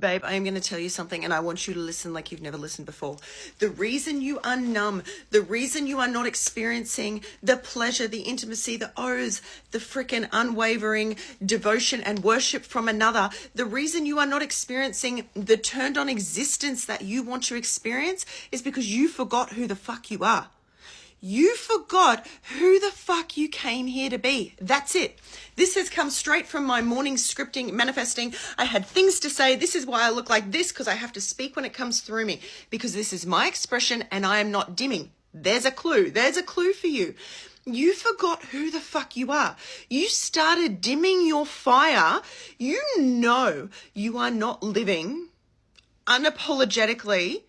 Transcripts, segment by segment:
Babe, I am going to tell you something, and I want you to listen like you've never listened before. The reason you are numb, the reason you are not experiencing the pleasure, the intimacy, the O's, the freaking unwavering devotion and worship from another, the reason you are not experiencing the turned on existence that you want to experience is because you forgot who the fuck you are. You forgot who the fuck you came here to be. That's it. This has come straight from my morning scripting, manifesting. I had things to say. This is why I look like this, because I have to speak when it comes through me, because this is my expression and I am not dimming. There's a clue. There's a clue for you. You forgot who the fuck you are. You started dimming your fire. You know you are not living unapologetically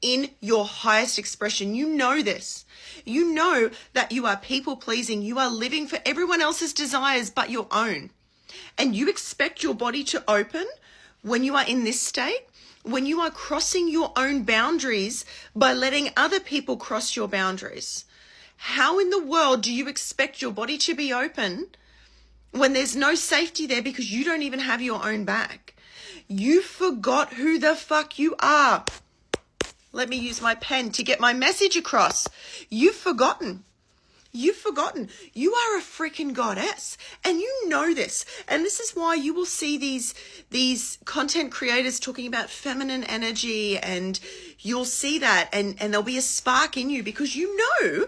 in your highest expression. You know this. You know that you are people pleasing. You are living for everyone else's desires but your own. And you expect your body to open when you are in this state, when you are crossing your own boundaries by letting other people cross your boundaries. How in the world do you expect your body to be open when there's no safety there because you don't even have your own back? You forgot who the fuck you are. Let me use my pen to get my message across. You've forgotten. You've forgotten. You are a freaking goddess. And you know this. And this is why you will see these content creators talking about feminine energy, and you'll see that and there'll be a spark in you because you know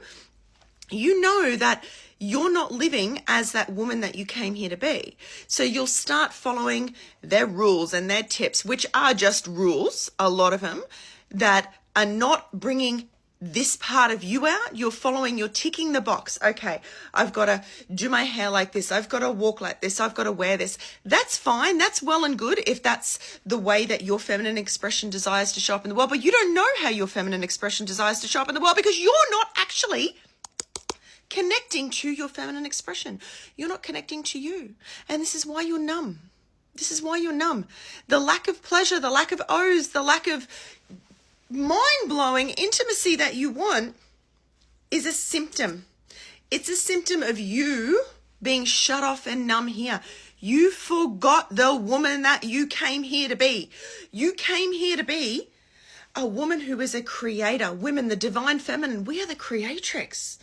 that you're not living as that woman that you came here to be. So you'll start following their rules and their tips, which are just rules, a lot of them, that are not bringing this part of you out. You're ticking the box. Okay, I've got to do my hair like this. I've got to walk like this. I've got to wear this. That's fine. That's well and good if that's the way that your feminine expression desires to show up in the world. But you don't know how your feminine expression desires to show up in the world because you're not actually connecting to your feminine expression. You're not connecting to you. And this is why you're numb. This is why you're numb. The lack of pleasure, the lack of O's, the lack of mind-blowing intimacy that you want is a symptom. It's a symptom of you being shut off and numb here. You forgot the woman that you came here to be. You came here to be a woman who is a creator. Women, the divine feminine, we are the creatrix.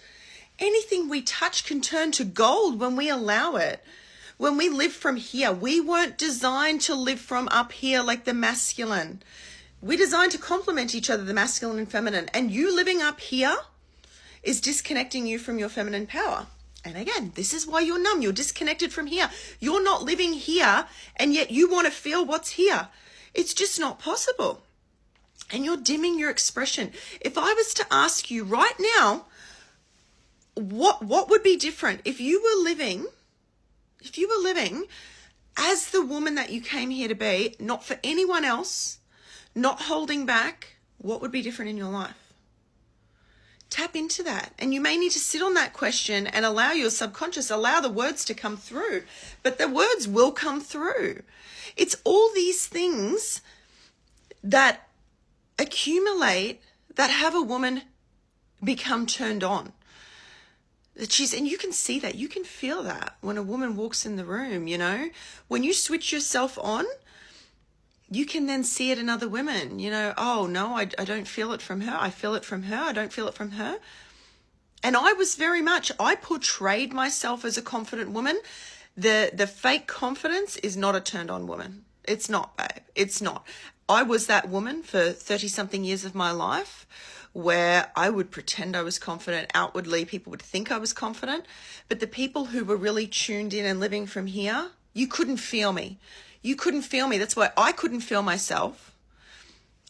Anything we touch can turn to gold when we allow it. When we live from here, we weren't designed to live from up here like the masculine. We're designed to complement each other, the masculine and feminine. And you living up here is disconnecting you from your feminine power. And again, this is why you're numb. You're disconnected from here. You're not living here, and yet you want to feel what's here. It's just not possible. And you're dimming your expression. If I was to ask you right now, what would be different if you were living as the woman that you came here to be, not for anyone else, not holding back, what would be different in your life? Tap into that. And you may need to sit on that question and allow your subconscious, allow the words to come through. But the words will come through. It's all these things that accumulate that have a woman become turned on. And you can see that, you can feel that when a woman walks in the room, you know. When you switch yourself on, you can then see it in other women, you know. Oh, no, I don't feel it from her. I feel it from her. I don't feel it from her. And I portrayed myself as a confident woman. The fake confidence is not a turned on woman. It's not, babe. It's not. I was that woman for 30 something years of my life where I would pretend I was confident. Outwardly, people would think I was confident. But the people who were really tuned in and living from here, you couldn't feel me. You couldn't feel me. That's why I couldn't feel myself.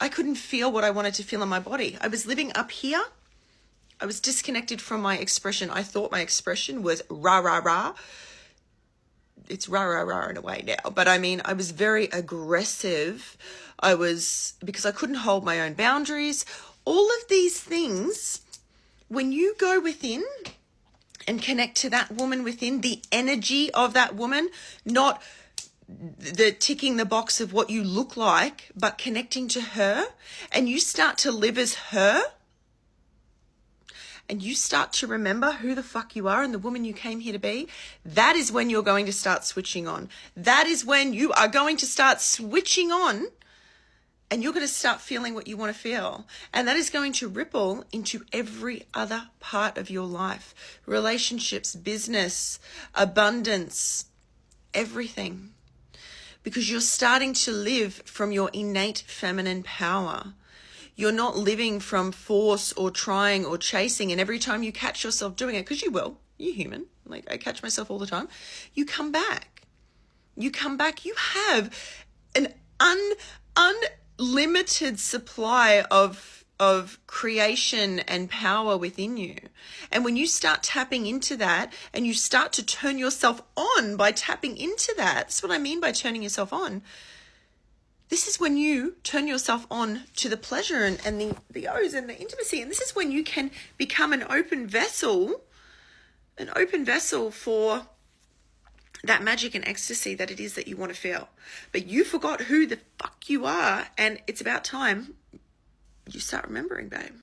I couldn't feel what I wanted to feel in my body. I was living up here. I was disconnected from my expression. I thought my expression was rah, rah, rah. It's rah, rah, rah in a way now. But I mean, I was very aggressive. Because I couldn't hold my own boundaries. All of these things, when you go within and connect to that woman within, the energy of that woman, not the ticking the box of what you look like, but connecting to her, and you start to live as her, and you start to remember who the fuck you are and the woman you came here to be, that is when you're going to start switching on. That is when you are going to start switching on, and you're going to start feeling what you want to feel. And that is going to ripple into every other part of your life. Relationships, business, abundance, everything. Because you're starting to live from your innate feminine power. You're not living from force or trying or chasing. And every time you catch yourself doing it, because you will, you're human. Like, I catch myself all the time. You come back. You come back. You have an unlimited supply of creation and power within you. And when you start tapping into that and you start to turn yourself on by tapping into that, that's what I mean by turning yourself on. This is when you turn yourself on to the pleasure and the O's and the intimacy. And this is when you can become an open vessel for that magic and ecstasy that it is that you want to feel. But you forgot who the fuck you are, and it's about time you start remembering, babe.